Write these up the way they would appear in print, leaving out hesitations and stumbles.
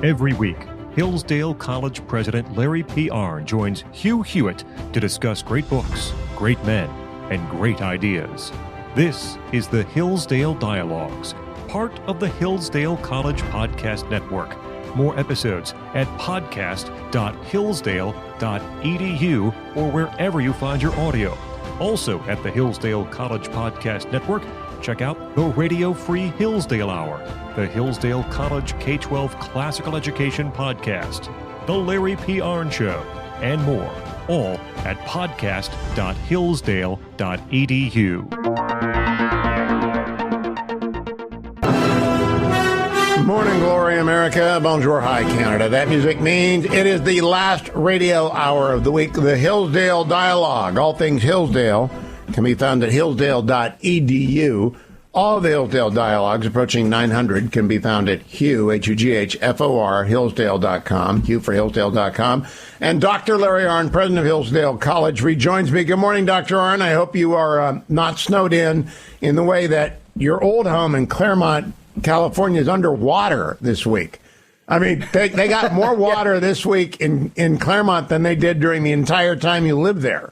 Every week, Hillsdale College President Larry P. Arnn joins Hugh Hewitt to discuss great books, great men, and great ideas. This is the Hillsdale Dialogues, part of the Hillsdale College Podcast Network. More episodes at podcast.hillsdale.edu or wherever you find your audio. Also at the Hillsdale College Podcast Network, check out the Radio Free Hillsdale Hour, the Hillsdale College K-12 Classical Education Podcast, The Larry P. Arnn Show, and more, all at podcast.hillsdale.edu. Morning glory, America. Bonjour, hi, Canada. That music means it is the last radio hour of the week, the Hillsdale Dialogue. All things Hillsdale can be found at hillsdale.edu. All the Hillsdale Dialogues, approaching 900, can be found at Hugh, H-U-G-H-F-O-R, Hillsdale.com, Hugh for Hillsdale.com. And Dr. Larry Arnn, president of Hillsdale College, rejoins me. Good morning, Dr. Arnn. I hope you are not snowed in the way that your old home in Claremont, California is underwater this week. I mean, they got more water this week in Claremont than they did during the entire time you lived there.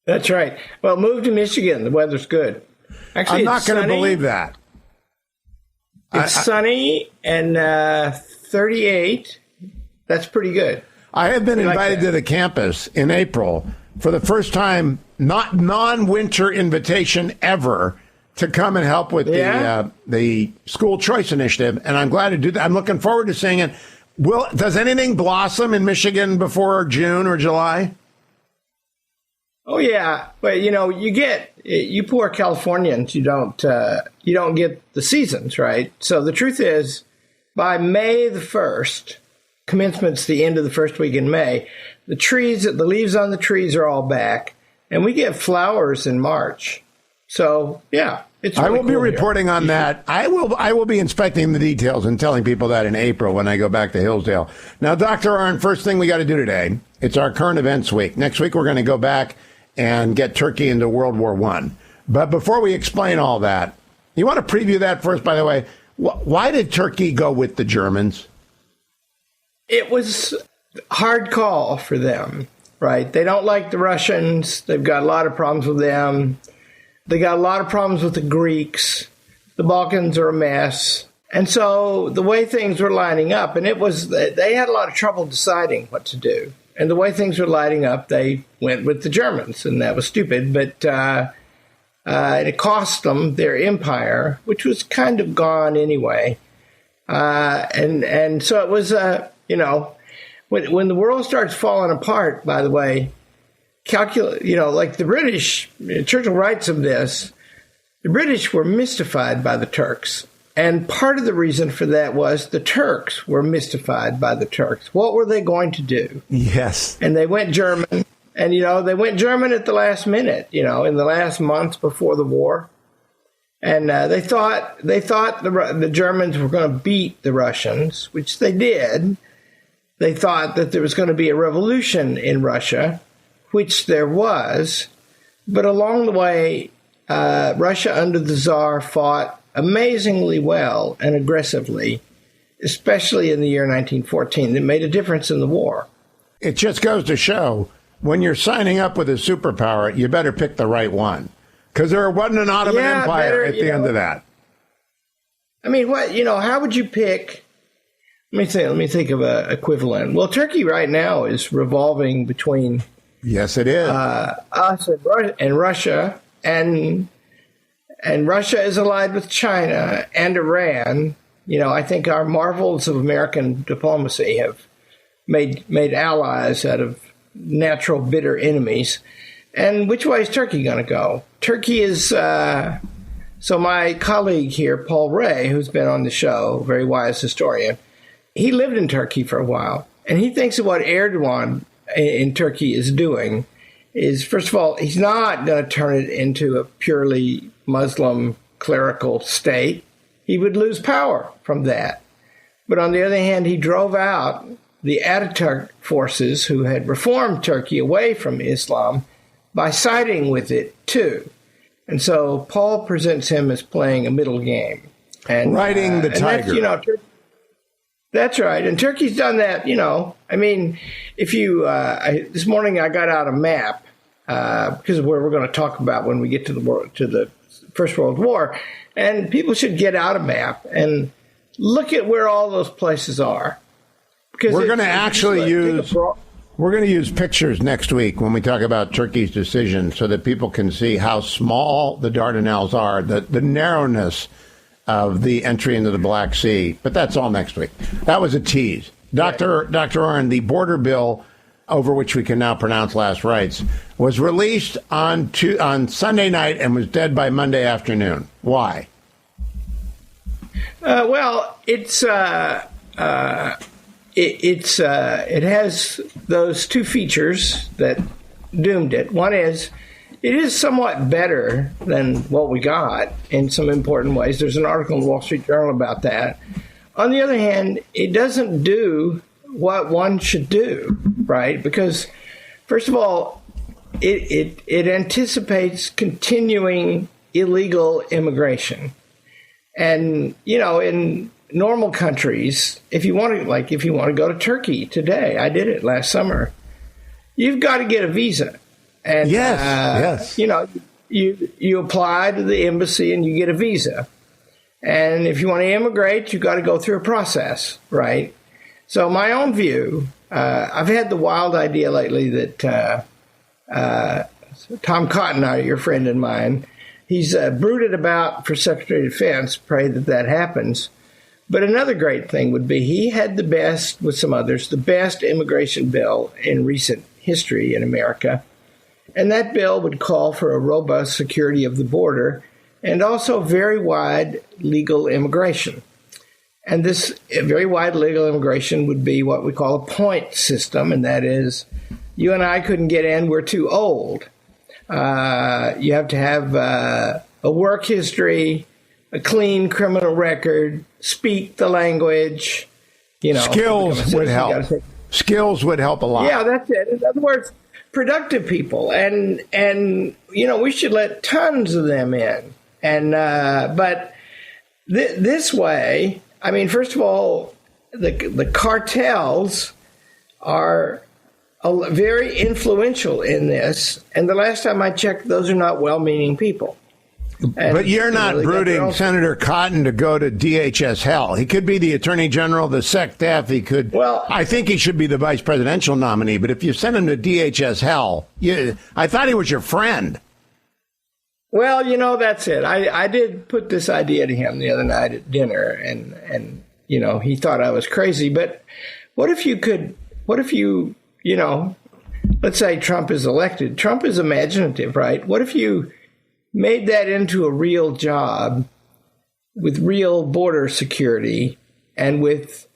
That's right. Well, move to Michigan. The weather's good. Actually, I'm not going to believe that. It's sunny and 38. That's pretty good. I have been invited to the campus in April for the first time, not non-winter invitation ever, to come and help with the school choice initiative, and I'm glad to do that. I'm looking forward to seeing it. Does anything blossom in Michigan before June or July? Oh yeah, but you poor Californians, you don't get the seasons, right? So the truth is, by May the 1st, commencement's the end of the first week in May, the leaves on the trees are all back, and we get flowers in March. So yeah. I will be reporting on that. I will be inspecting the details and telling people that in April when I go back to Hillsdale. Now, Dr. Arnn, first thing we got to do today, it's our current events week. Next week, we're going to go back and get Turkey into World War I. But before we explain all that, you want to preview that first, by the way. Why did Turkey go with the Germans? It was a hard call for them, right? They don't like the Russians. They've got a lot of problems with them. They got a lot of problems with the Greeks. The Balkans are a mess. And so the way things were lining up, and they had a lot of trouble deciding what to do. And the way things were lining up, they went with the Germans, and that was stupid. But it cost them their empire, which was kind of gone anyway. And so it was, when the world starts falling apart, by the way, like the British, Churchill writes of this, the British were mystified by the Turks. And part of the reason for that was the Turks were mystified by the Turks. What were they going to do? Yes. And they went German. And, they went German at the last minute, in the last months before the war. And they thought the Germans were going to beat the Russians, which they did. They thought that there was going to be a revolution in Russia, which there was, but along the way, Russia under the Tsar fought amazingly well and aggressively, especially in the year 1914. It made a difference in the war. It just goes to show, when you're signing up with a superpower, you better pick the right one, because there wasn't an Ottoman Empire at the end of that. I mean, how would you pick? Let me think of an equivalent. Well, Turkey right now is revolving between... Yes, it is. Us and Russia, and Russia is allied with China and Iran. I think our marvels of American diplomacy have made allies out of natural bitter enemies. And which way is Turkey going to go? Turkey is so my colleague here, Paul Ray, who's been on the show, very wise historian, he lived in Turkey for a while, and he thinks of what Erdogan in Turkey is doing is, first of all, he's not going to turn it into a purely Muslim clerical state. He would lose power from that. But on the other hand, he drove out the Ataturk forces who had reformed Turkey away from Islam by siding with it too. And so Paul presents him as playing a middle game. And riding the tiger. That's right. And Turkey's done that, I mean, if you, this morning I got out a map, because of where we're going to talk about when we get to the First World War, and people should get out a map and look at where all those places are. Because we're going to actually use pictures next week when we talk about Turkey's decision so that people can see how small the Dardanelles are, the narrowness of the entry into the Black Sea. But that's all next week. That was a tease. Dr. Arnn, the border bill, over which we can now pronounce last rites, was released on Sunday night and was dead by Monday afternoon. Why? Well, it has those two features that doomed it. One is it is somewhat better than what we got in some important ways. There's an article in the Wall Street Journal about that. On the other hand, it doesn't do what one should do, right? Because, first of all, it anticipates continuing illegal immigration. And, in normal countries, if you want to go to Turkey today, I did it last summer, you've got to get a visa. And, yes. You apply to the embassy and you get a visa. And if you want to immigrate, you've got to go through a process, right? So my own view, I've had the wild idea lately that Tom Cotton, your friend and mine, he's brooded about for Secretary of Defense, pray that happens. But another great thing would be he had the best, with some others, the best immigration bill in recent history in America. And that bill would call for a robust security of the border and also very wide legal immigration. And this very wide legal immigration would be what we call a point system, and that is you and I couldn't get in, we're too old. You have to have a work history, a clean criminal record, speak the language. Skills would help. Skills would help a lot. Yeah, that's it. In other words, productive people, and we should let tons of them in. And but this way, I mean, first of all, the cartels are very influential in this. And the last time I checked, those are not well-meaning people. And but you're not really brooding Senator Cotton to go to DHS hell. He could be the Attorney General, the SecDef. He could. Well, I think he should be the vice presidential nominee. But if you send him to DHS hell, I thought he was your friend. Well, that's it. I did put this idea to him the other night at dinner, and he thought I was crazy. But what if you, let's say Trump is elected. Trump is imaginative, right? What if you made that into a real job with real border security and with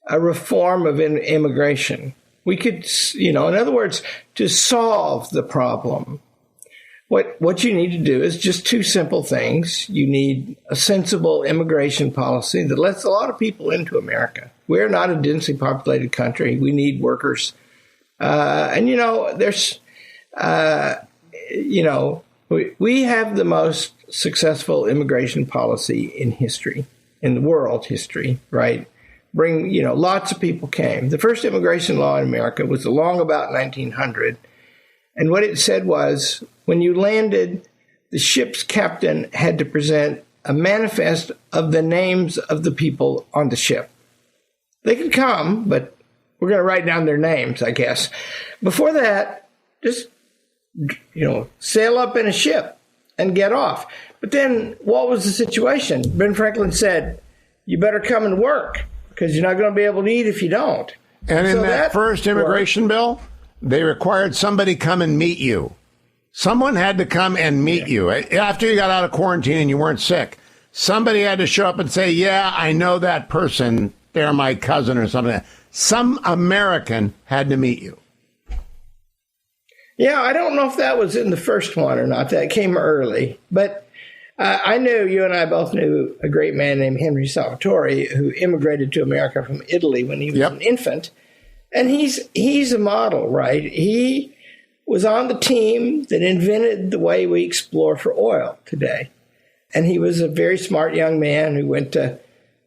a reform of immigration? We could, in other words, to solve the problem, what you need to do is just two simple things. You need a sensible immigration policy that lets a lot of people into America. We're not a densely populated country. We need workers. We have the most successful immigration policy in history, in the world history, right? Lots of people came. The first immigration law in America was along about 1900. And what it said was, when you landed, the ship's captain had to present a manifest of the names of the people on the ship. They could come, but we're going to write down their names, I guess. Before that, just sail up in a ship and get off. But then what was the situation? Ben Franklin said, you better come and work because you're not going to be able to eat if you don't. And in that first immigration bill, they required somebody come and meet you. Someone had to come and meet you. After you got out of quarantine and you weren't sick, somebody had to show up and say, yeah, I know that person. They're my cousin or something. Some American had to meet you. Yeah, I don't know if that was in the first one or not. That came early. But I knew, you and I both knew a great man named Henry Salvator who immigrated to America from Italy when he was an infant. And he's a model, right? He was on the team that invented the way we explore for oil today. And he was a very smart young man who went to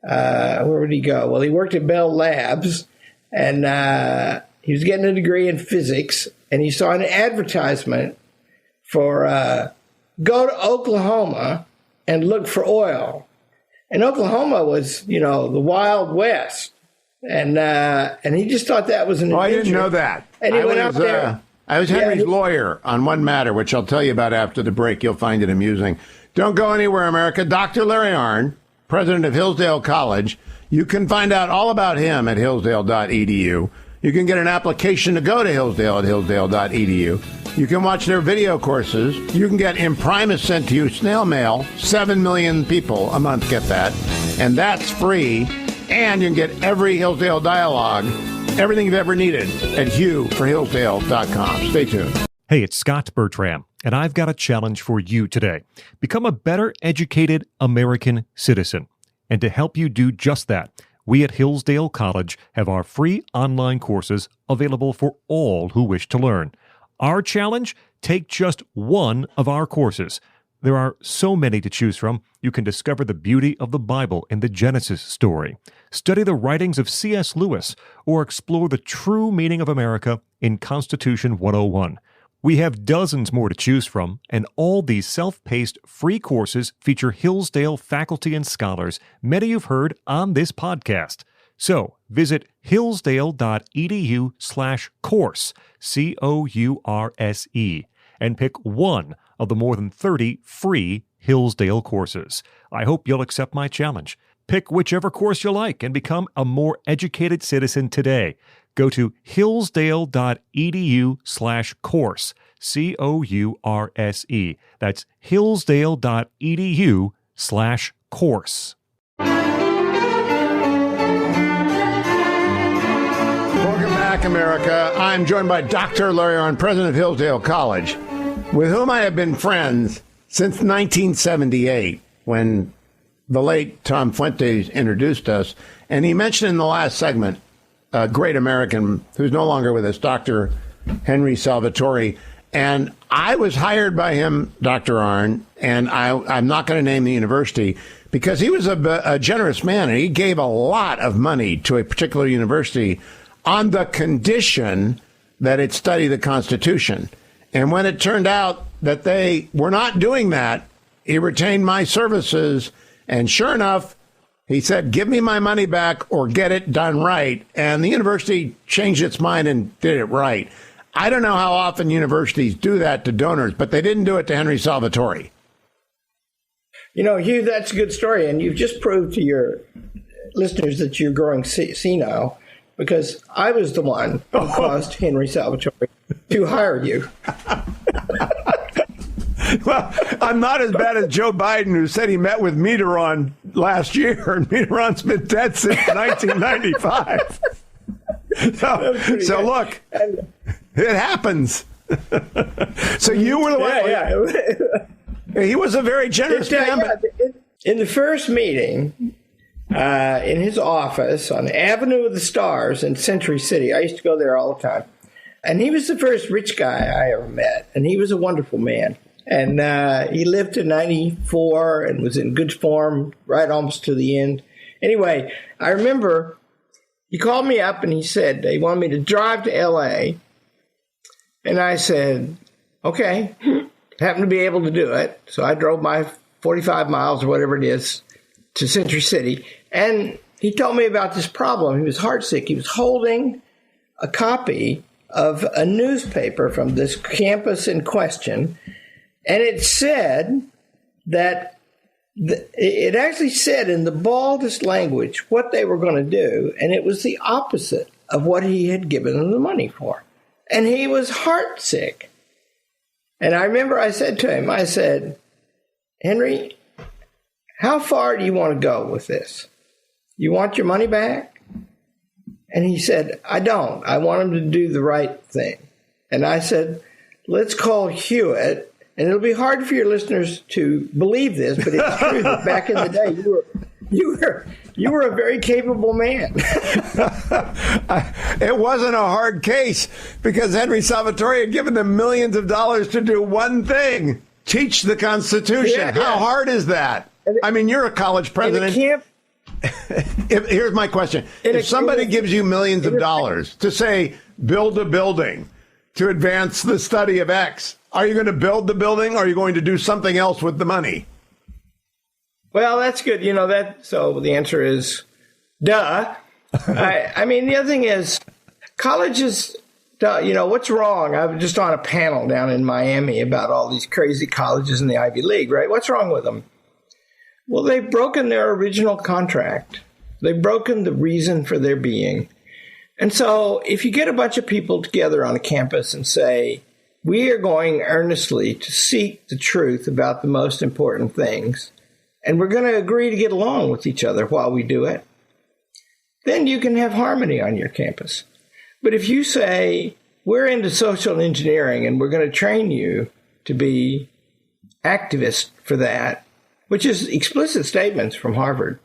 where would he go? Well, he worked at Bell Labs, and he was getting a degree in physics, and he saw an advertisement for go to Oklahoma and look for oil. And Oklahoma was, the Wild West. And he just thought that was an adventure. I didn't know that. And he went out there. I was Henry's lawyer on one matter, which I'll tell you about after the break. You'll find it amusing. Don't go anywhere, America. Dr. Larry Arnn, president of Hillsdale College. You can find out all about him at hillsdale.edu. You can get an application to go to Hillsdale at hillsdale.edu. You can watch their video courses. You can get Imprimis sent to you, snail mail. 7 million people a month get that. And that's free. And you can get every Hillsdale Dialogue, everything you've ever needed, at hughforhillsdale.com. Stay tuned. Hey, it's Scott Bertram, and I've got a challenge for you today. Become a better educated American citizen. And to help you do just that, we at Hillsdale College have our free online courses available for all who wish to learn. Our challenge? Take just one of our courses. There are so many to choose from. You can discover the beauty of the Bible in the Genesis story, study the writings of C.S. Lewis, or explore the true meaning of America in Constitution 101. We have dozens more to choose from, and all these self-paced free courses feature Hillsdale faculty and scholars, many you've heard on this podcast. So visit hillsdale.edu/course, COURSE, and pick one of the more than 30 free Hillsdale courses. I hope you'll accept my challenge. Pick whichever course you like and become a more educated citizen today. Go to hillsdale.edu/course, COURSE. That's hillsdale.edu/course. Welcome back, America. I'm joined by Dr. Larry Arnn, president of Hillsdale College, with whom I have been friends since 1978, when the late Tom Fuentes introduced us. And he mentioned in the last segment a great American who's no longer with us, Dr. Henry Salvator. And I was hired by him, Dr. Arnn, and I'm not going to name the university, because he was a generous man, and he gave a lot of money to a particular university on the condition that it study the Constitution. And when it turned out that they were not doing that, he retained my services. And sure enough, he said, give me my money back or get it done right. And the university changed its mind and did it right. I don't know how often universities do that to donors, but they didn't do it to Henry Salvator. Hugh, that's a good story. And you've just proved to your listeners that you're growing senile, because I was the one who caused Henry Salvator to hire you. Well, I'm not as bad as Joe Biden, who said he met with Mitterrand last year, and Mitterrand's been dead since 1995. So look, it happens. So you were the one. Yeah. He was a very generous man. In the first meeting, in his office on Avenue of the Stars in Century City, I used to go there all the time. And he was the first rich guy I ever met. And he was a wonderful man. And he lived to 94 and was in good form right almost to the end. Anyway, I remember he called me up and he said he wanted me to drive to L.A. And I said, okay, happened to be able to do it. So I drove my 45 miles or whatever it is to Century City. And he told me about this problem. He was heartsick. He was holding a copy of a newspaper from this campus in question. And it said that it actually said in the baldest language what they were going to do. And it was the opposite of what he had given them the money for. And he was heartsick. And I remember I said to him, I said, Henry, how far do you want to go with this? You want your money back? And he said, I don't. I want him to do the right thing. And I said, let's call Hewitt. And it'll be hard for your listeners to believe this, but it's true that back in the day, you were a very capable man. It wasn't a hard case because Henry Salvator had given them millions of dollars to do one thing: teach the Constitution. Yeah. How hard is that? I mean, you're a college president. Here's my question. If somebody gives you millions of dollars to say, build a building to advance the study of X, are you going to build the building or are you going to do something else with the money? Well, that's good. So the answer is, duh. I mean, the other thing is, colleges, what's wrong? I was just on a panel down in Miami about all these crazy colleges in the Ivy League, right? What's wrong with them? Well, they've broken their original contract. They've broken the reason for their being. And so if you get a bunch of people together on a campus and say, we are going earnestly to seek the truth about the most important things, and we're going to agree to get along with each other while we do it, then you can have harmony on your campus. But if you say, we're into social engineering and we're going to train you to be activists for that, which is explicit statements from Harvard,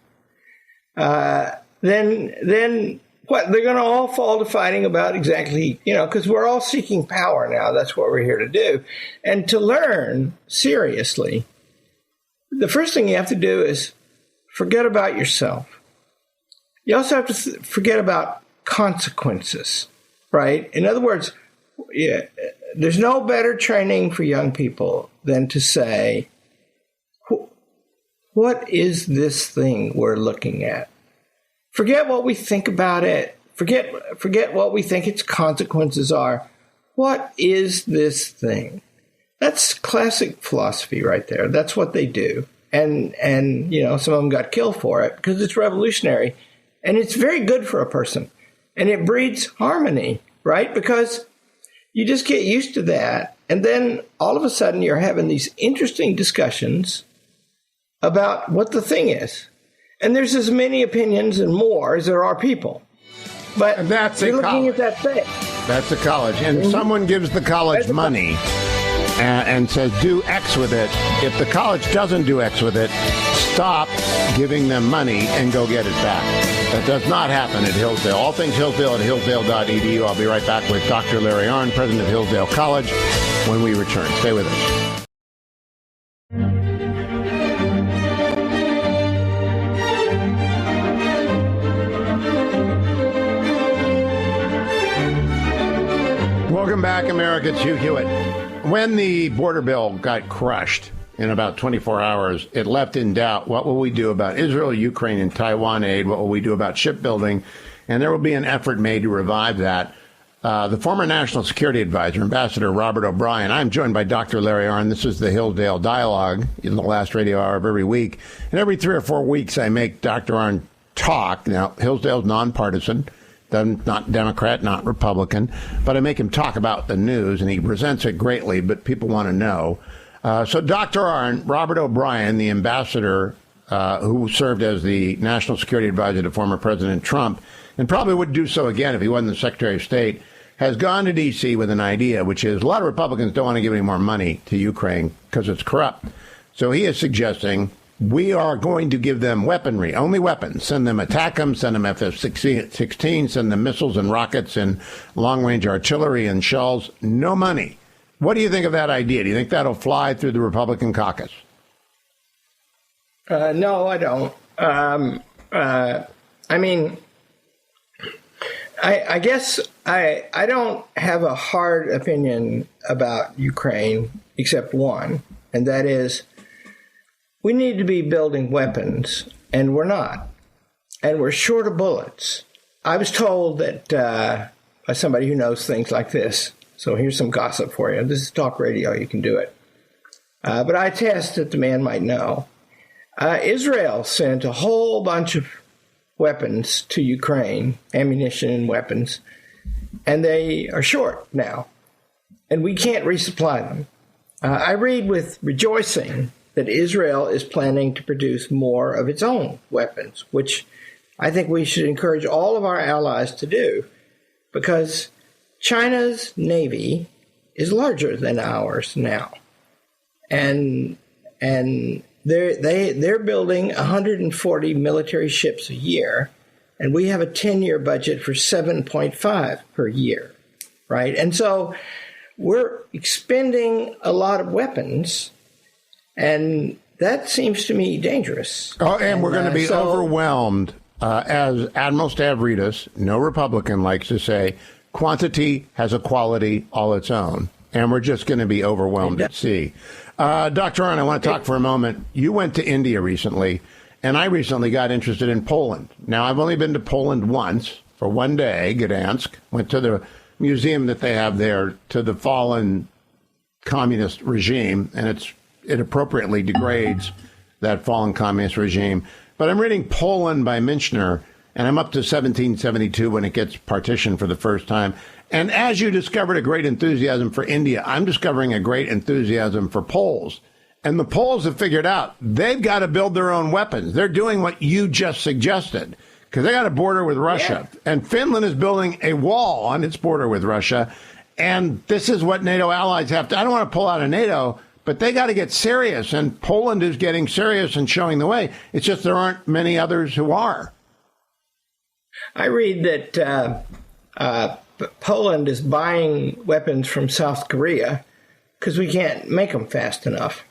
then what? They're going to all fall to fighting about exactly, because we're all seeking power now. That's what we're here to do. And to learn seriously, the first thing you have to do is forget about yourself. You also have to forget about consequences, right? In other words, there's no better training for young people than to say, what is this thing we're looking at? Forget what we think about it. Forget what we think its consequences are. What is this thing? That's classic philosophy right there. That's what they do. And some of them got killed for it because it's revolutionary. And it's very good for a person. And it breeds harmony, right? Because you just get used to that. And then all of a sudden you're having these interesting discussions about what the thing is. And there's as many opinions and more as there are people. But and that's you're looking at that thing. That's a college. And someone gives the college money and says, do X with it. If the college doesn't do X with it, stop giving them money and go get it back. That does not happen at Hillsdale. All things Hillsdale at hillsdale.edu. I'll be right back with Dr. Larry Arnn, president of Hillsdale College, when we return. Stay with us. Welcome back, America. It's Hugh Hewitt. When the border bill got crushed in about 24 hours, it left in doubt, what will we do about Israel, Ukraine, and Taiwan aid? What will we do about shipbuilding? And there will be an effort made to revive that. The former National Security Advisor, Ambassador Robert O'Brien. I'm joined by Dr. Larry Arnn. This is the Hillsdale Dialogue in the last radio hour of every week. And every 3 or 4 weeks, I make Dr. Arnn talk. Now, Hillsdale's nonpartisan. Not Democrat, not Republican, but I make him talk about the news, and he presents it greatly, but people want to know. So Dr. Arnn, Robert O'Brien, the ambassador who served as the National Security Advisor to former President Trump, and probably would do so again if he wasn't the Secretary of State, has gone to D.C. with an idea, which is a lot of Republicans don't want to give any more money to Ukraine because it's corrupt. So he is suggesting we are going to give them weaponry, only weapons. Send them ATACMS, send them F-16, send them missiles and rockets and long-range artillery and shells. No money. What do you think of that idea? Do you think that'll fly through the Republican caucus? No, I don't. I guess I don't have a hard opinion about Ukraine except one, and that is, we need to be building weapons, and we're not. And we're short of bullets. I was told that by somebody who knows things like this, so here's some gossip for you. This is talk radio. You can do it. But I attest that the man might know. Israel sent a whole bunch of weapons to Ukraine, ammunition and weapons, and they are short now, and we can't resupply them. I read with rejoicing that Israel is planning to produce more of its own weapons, which I think we should encourage all of our allies to do, because China's navy is larger than ours now. And they're building 140 military ships a year, and we have a 10-year budget for 7.5 per year, right? And so we're expending a lot of weapons, and that seems to me dangerous. Oh, and we're going to be overwhelmed, as Admiral Stavridis, no Republican, likes to say, quantity has a quality all its own, and we're just going to be overwhelmed at sea. Dr. Arnn, I want to talk for a moment. You went to India recently, and I recently got interested in Poland. Now, I've only been to Poland once for one day, Gdansk, went to the museum that they have there to the fallen communist regime, and it appropriately degrades that fallen communist regime. But I'm reading Poland by Minchner, and I'm up to 1772 when it gets partitioned for the first time. And as you discovered a great enthusiasm for India, I'm discovering a great enthusiasm for Poles. And the Poles have figured out they've got to build their own weapons. They're doing what you just suggested, because they got a border with Russia. Yeah. And Finland is building a wall on its border with Russia. And this is what NATO allies have to. I don't want to pull out of NATO, but they got to get serious. And Poland is getting serious and showing the way. It's just there aren't many others who are. I read that Poland is buying weapons from South Korea because we can't make them fast enough.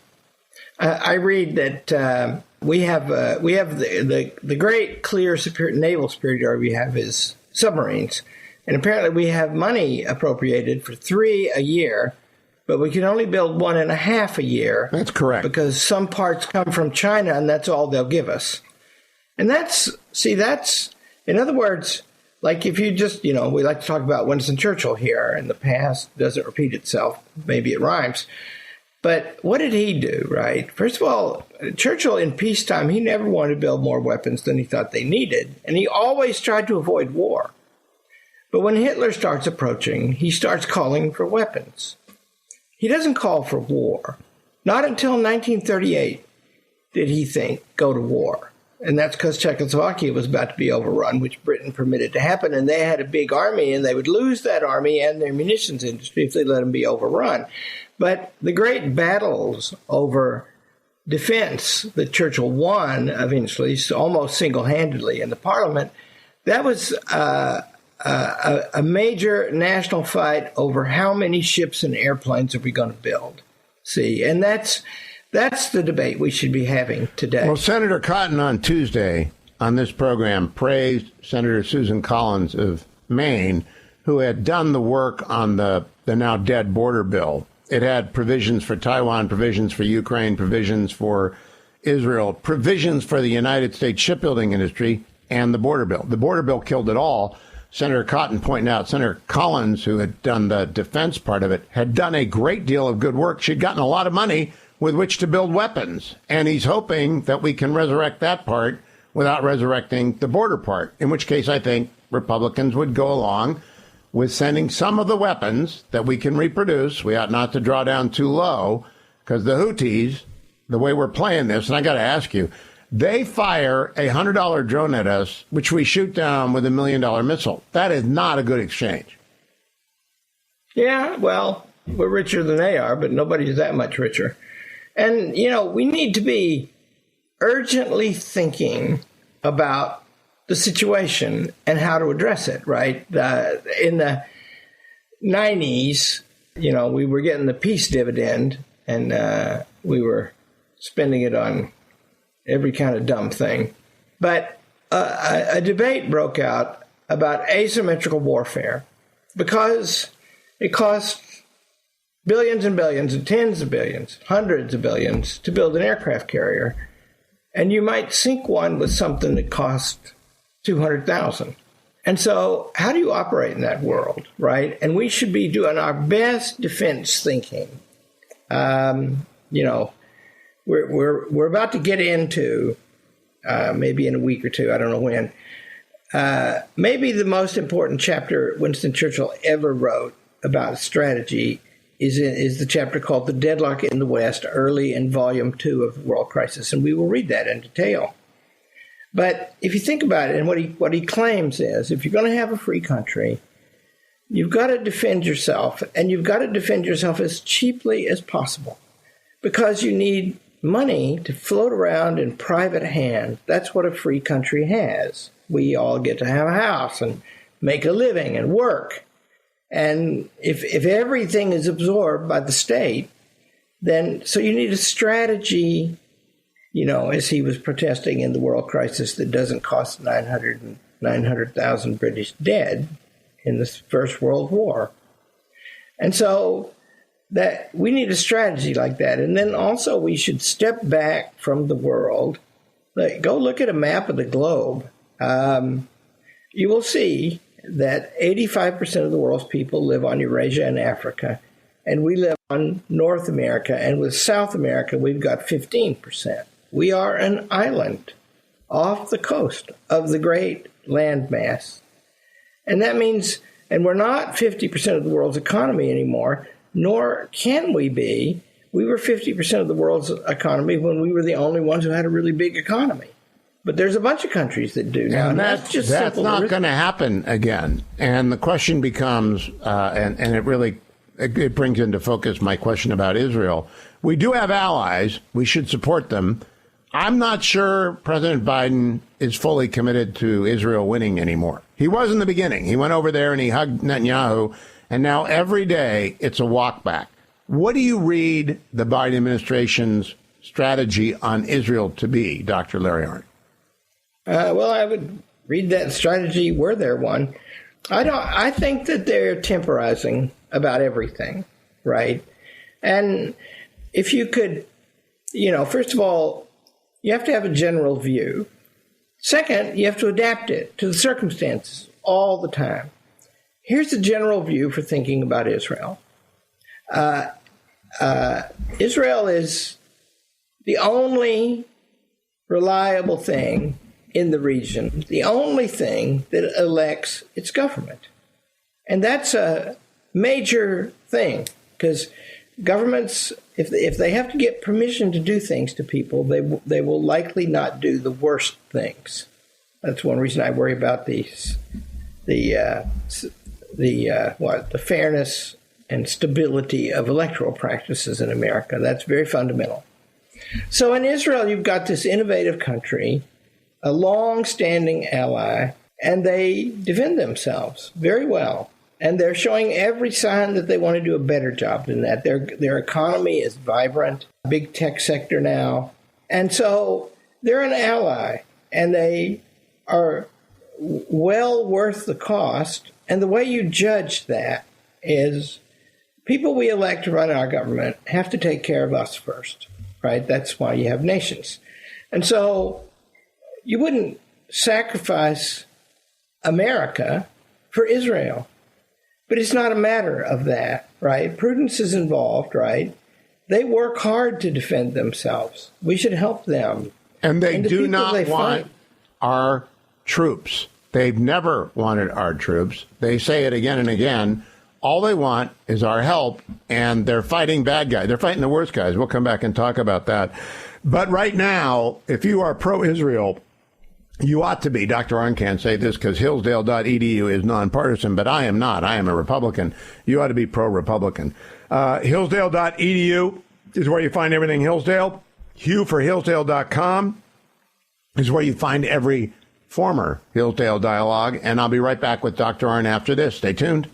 I read that we have the great clear naval superiority we have is submarines. And apparently we have money appropriated for 3 a year, but we can only build 1.5 a year. That's correct. Because some parts come from China, and that's all they'll give us. And that's, in other words, like if you just, we like to talk about Winston Churchill here, and the past doesn't repeat itself. Maybe it rhymes. But what did he do, right? First of all, Churchill in peacetime, he never wanted to build more weapons than he thought they needed. And he always tried to avoid war. But when Hitler starts approaching, he starts calling for weapons. He doesn't call for war. Not until 1938 did he think, go to war. And that's because Czechoslovakia was about to be overrun, which Britain permitted to happen. And they had a big army, and they would lose that army and their munitions industry if they let them be overrun. But the great battles over defense that Churchill won eventually, almost single-handedly in the Parliament, that was a major national fight over how many ships and airplanes are we going to build. See, and that's the debate we should be having today. Well, Senator Cotton on Tuesday on this program praised Senator Susan Collins of Maine, who had done the work on the now dead border bill. It had provisions for Taiwan, provisions for Ukraine, provisions for Israel, provisions for the United States shipbuilding industry, and the border bill. The border bill killed it all. Senator Cotton pointing out Senator Collins, who had done the defense part of it, had done a great deal of good work. She'd gotten a lot of money with which to build weapons. And he's hoping that we can resurrect that part without resurrecting the border part, in which case I think Republicans would go along with sending some of the weapons that we can reproduce. We ought not to draw down too low, because the Houthis, the way we're playing this, and I got to ask you, they fire a $100 drone at us, which we shoot down with $1 million missile. That is not a good exchange. Yeah, well, we're richer than they are, but nobody's that much richer. And, we need to be urgently thinking about the situation and how to address it, right? In the 90s, we were getting the peace dividend, and we were spending it on every kind of dumb thing. But a debate broke out about asymmetrical warfare because it costs billions and billions and tens of billions, hundreds of billions to build an aircraft carrier. And you might sink one with something that costs $200,000. And so how do you operate in that world, right? And we should be doing our best defense thinking. We're about to get into, maybe in a week or two, I don't know when, maybe the most important chapter Winston Churchill ever wrote about strategy is the chapter called The Deadlock in the West, early in Volume 2 of The World Crisis, and we will read that in detail. But if you think about it, and what he claims is, if you're going to have a free country, you've got to defend yourself, and you've got to defend yourself as cheaply as possible, because you need money to float around in private hands. That's what a free country has. We all get to have a house and make a living and work. And if everything is absorbed by the state, then so you need a strategy as he was protesting in the world crisis that doesn't cost 900,000 British dead in the First World War. And so that we need a strategy like that. And then also we should step back from the world. Go look at a map of the globe. You will see that 85% of the world's people live on Eurasia and Africa, and we live on North America. And with South America, we've got 15%. We are an island off the coast of the great landmass. And that means, and we're not 50% of the world's economy anymore, nor can we be. We were 50% of the world's economy when we were the only ones who had a really big economy. But there's a bunch of countries that do now. And that's not going to happen again. And the question becomes, and it brings into focus my question about Israel. We do have allies. We should support them. I'm not sure President Biden is fully committed to Israel winning anymore. He was in the beginning. He went over there and he hugged Netanyahu, and now every day it's a walk back. What do you read the Biden administration's strategy on Israel to be, Dr. Larry Arnn? Well, I would read that strategy were there one. I think that they're temporizing about everything, right? And if you could, first of all, you have to have a general view. Second, you have to adapt it to the circumstances all the time. Here's the general view for thinking about Israel. Israel is the only reliable thing in the region, the only thing that elects its government. And that's a major thing, because governments, if they have to get permission to do things to people, they will likely not do the worst things. That's one reason I worry about the fairness and stability of electoral practices in America. That's very fundamental. So in Israel, you've got this innovative country, a long-standing ally, and they defend themselves very well. And they're showing every sign that they want to do a better job than that. Their economy is vibrant, big tech sector now. And so they're an ally, and they are well worth the cost. And the way you judge that is people we elect to run our government have to take care of us first, right? That's why you have nations. And so you wouldn't sacrifice America for Israel. But it's not a matter of that, right? Prudence is involved, right? They work hard to defend themselves. We should help them. And they do not want our troops. They've never wanted our troops. They say it again and again. All they want is our help, and they're fighting bad guys. They're fighting the worst guys. We'll come back and talk about that. But right now, if you are pro-Israel, you ought to be. Dr. Arnn can't say this because Hillsdale.edu is nonpartisan, but I am not. I am a Republican. You ought to be pro-Republican. Hillsdale.edu is where you find everything Hillsdale. Hugh for Hillsdale.com is where you find every former Hillsdale Dialogue. And I'll be right back with Dr. Arnn after this. Stay tuned.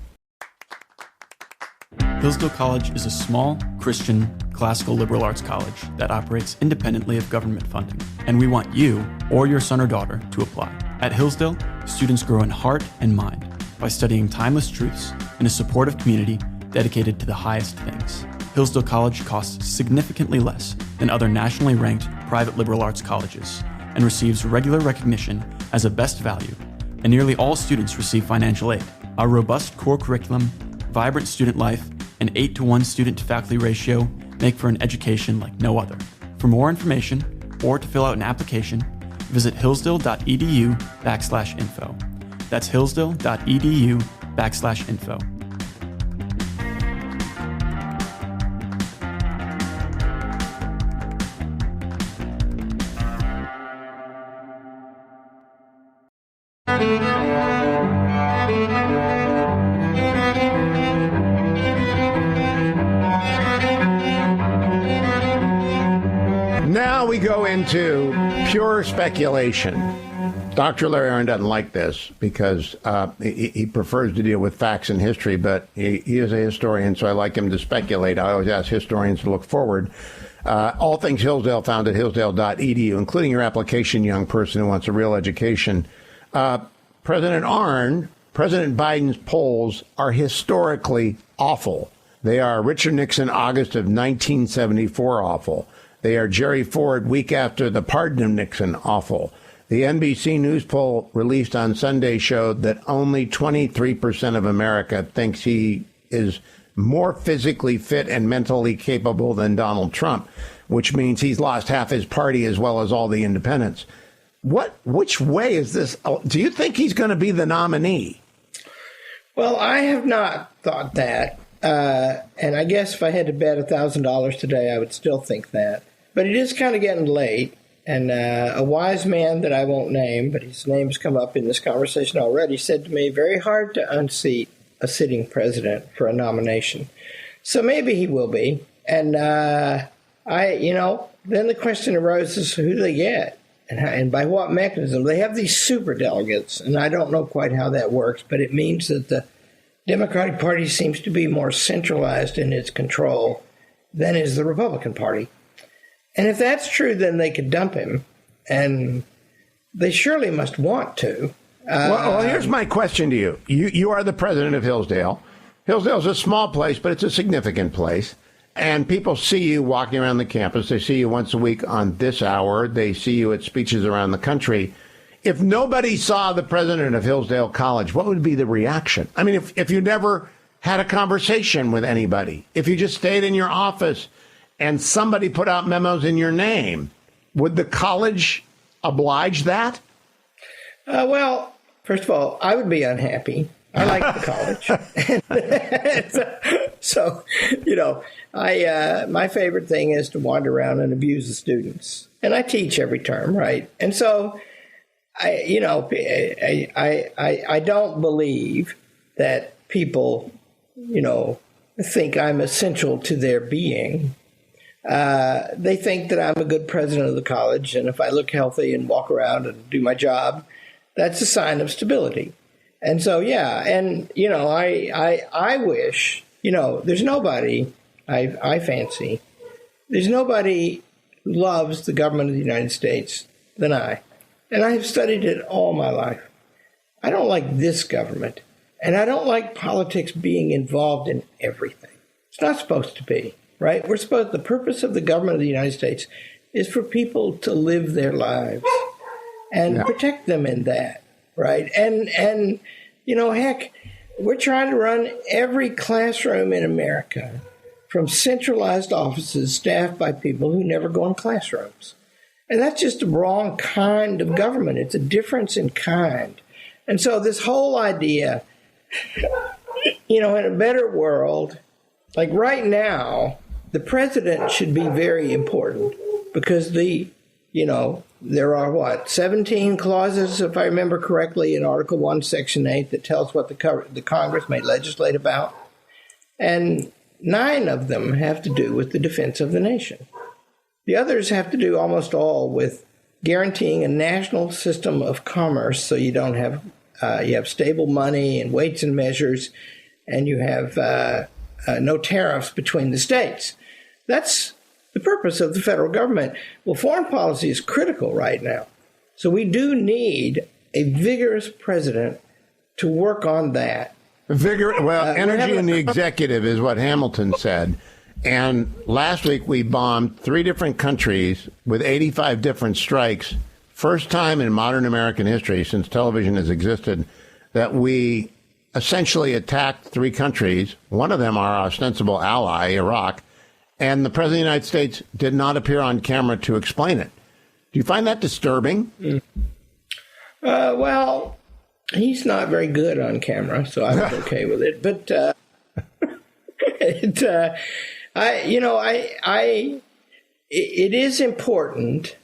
Hillsdale College is a small, Christian, classical liberal arts college that operates independently of government funding, and we want you or your son or daughter to apply. At Hillsdale, students grow in heart and mind by studying timeless truths in a supportive community dedicated to the highest things. Hillsdale College costs significantly less than other nationally ranked private liberal arts colleges and receives regular recognition as a best value, and nearly all students receive financial aid. Our robust core curriculum, vibrant student life, and 8-to-1 student-to-faculty ratio make for an education like no other. For more information or to fill out an application, visit hillsdale.edu/info. That's hillsdale.edu/info. Now we go into pure speculation. Dr. Larry Arnn doesn't like this because he prefers to deal with facts and history, but he is a historian, so I like him to speculate. I always ask historians to look forward. All things Hillsdale found at hillsdale.edu, including your application, young person who wants a real education. President Arnn, President Biden's polls are historically awful. They are Richard Nixon, August of 1974, awful. They are Jerry Ford, week after the pardon of Nixon, awful. The NBC News poll released on Sunday showed that only 23% of America thinks he is more physically fit and mentally capable than Donald Trump, which means he's lost half his party as well as all the independents. Which way is this? Do you think he's going to be the nominee? Well, I have not thought that. And I guess if I had to bet $1,000 today, I would still think that. But it is kind of getting late. And a wise man that I won't name, but his name's come up in this conversation already, said to me, very hard to unseat a sitting president for a nomination. So maybe he will be. And then the question arose is who do they get? And by what mechanism? They have these super delegates, and I don't know quite how that works, but it means that the Democratic Party seems to be more centralized in its control than is the Republican Party. And if that's true, then they could dump him, and they surely must want to. Well, here's my question to you. You are the president of Hillsdale. Hillsdale's a small place, but it's a significant place. And people see you walking around the campus. They see you once a week on this hour. They see you at speeches around the country. If nobody saw the president of Hillsdale College, what would be the reaction? I mean, if you never had a conversation with anybody, if you just stayed in your office and somebody put out memos in your name, would the college oblige that? Well, first of all, I would be unhappy. I like the college. So, my favorite thing is to wander around and abuse the students. And I teach every term, right? And so, I don't believe that people, think I'm essential to their being. They think that I'm a good president of the college, and if I look healthy and walk around and do my job, that's a sign of stability. And so, I wish, there's nobody I fancy. There's nobody who loves the government of the United States than I. And I have studied it all my life. I don't like this government, and I don't like politics being involved in everything. It's not supposed to be, right? The purpose of the government of the United States is for people to live their lives and protect them in that. Right. And heck, we're trying to run every classroom in America from centralized offices staffed by people who never go in classrooms. And that's just the wrong kind of government. It's a difference in kind. And so this whole idea, in a better world, like right now, the president should be very important because there are 17 clauses, if I remember correctly, in Article 1, Section 8 that tells what the Congress may legislate about. And 9 of them have to do with the defense of the nation. The others have to do almost all with guaranteeing a national system of commerce so you don't have you have stable money and weights and measures, and you have no tariffs between the states. That's the purpose of the federal government. Well, foreign policy is critical right now. So we do need a vigorous president to work on that. Energy in the executive is what Hamilton said. And last week we bombed 3 different countries with 85 different strikes. First time in modern American history since television has existed that we essentially attacked 3 countries. One of them our ostensible ally, Iraq. And the President of the United States did not appear on camera to explain it. Do you find that disturbing? Well, he's not very good on camera, so I was okay with it. But it is important.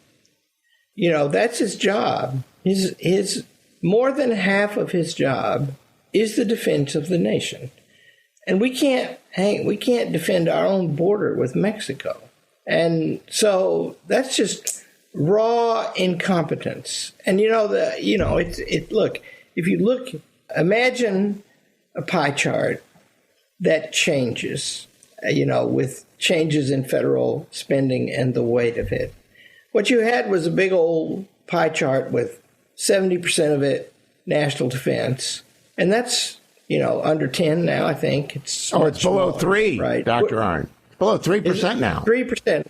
That's his job. His more than half of his job is the defense of the nation. And we can't defend our own border with Mexico. And so that's just raw incompetence. And look, if you imagine a pie chart that changes. with changes in federal spending and the weight of it. What you had was a big old pie chart with 70% of it national defense, and that's under 10 now. I think it's below 3, right, Dr. Arnn. Below 3% now. 3%.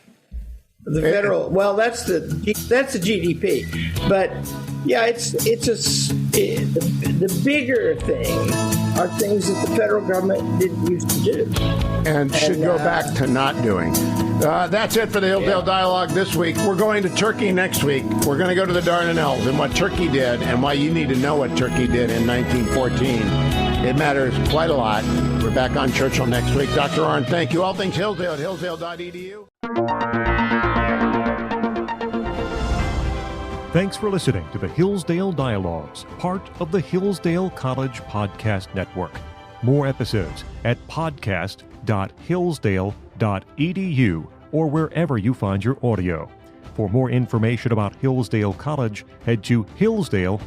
The federal, well, that's the GDP, but yeah, the bigger thing are things that the federal government didn't used to do, and should go back to not doing. That's it for the Hillsdale Dialogue this week. We're going to Turkey next week. We're going to go to the Dardanelles and what Turkey did and why you need to know what Turkey did in 1914. It matters quite a lot. We're back on Churchill next week. Dr. Arnn, thank you. All things Hillsdale at hillsdale.edu. Thanks for listening to the Hillsdale Dialogues, part of the Hillsdale College Podcast Network. More episodes at podcast.hillsdale.edu or wherever you find your audio. For more information about Hillsdale College, head to hillsdale.edu.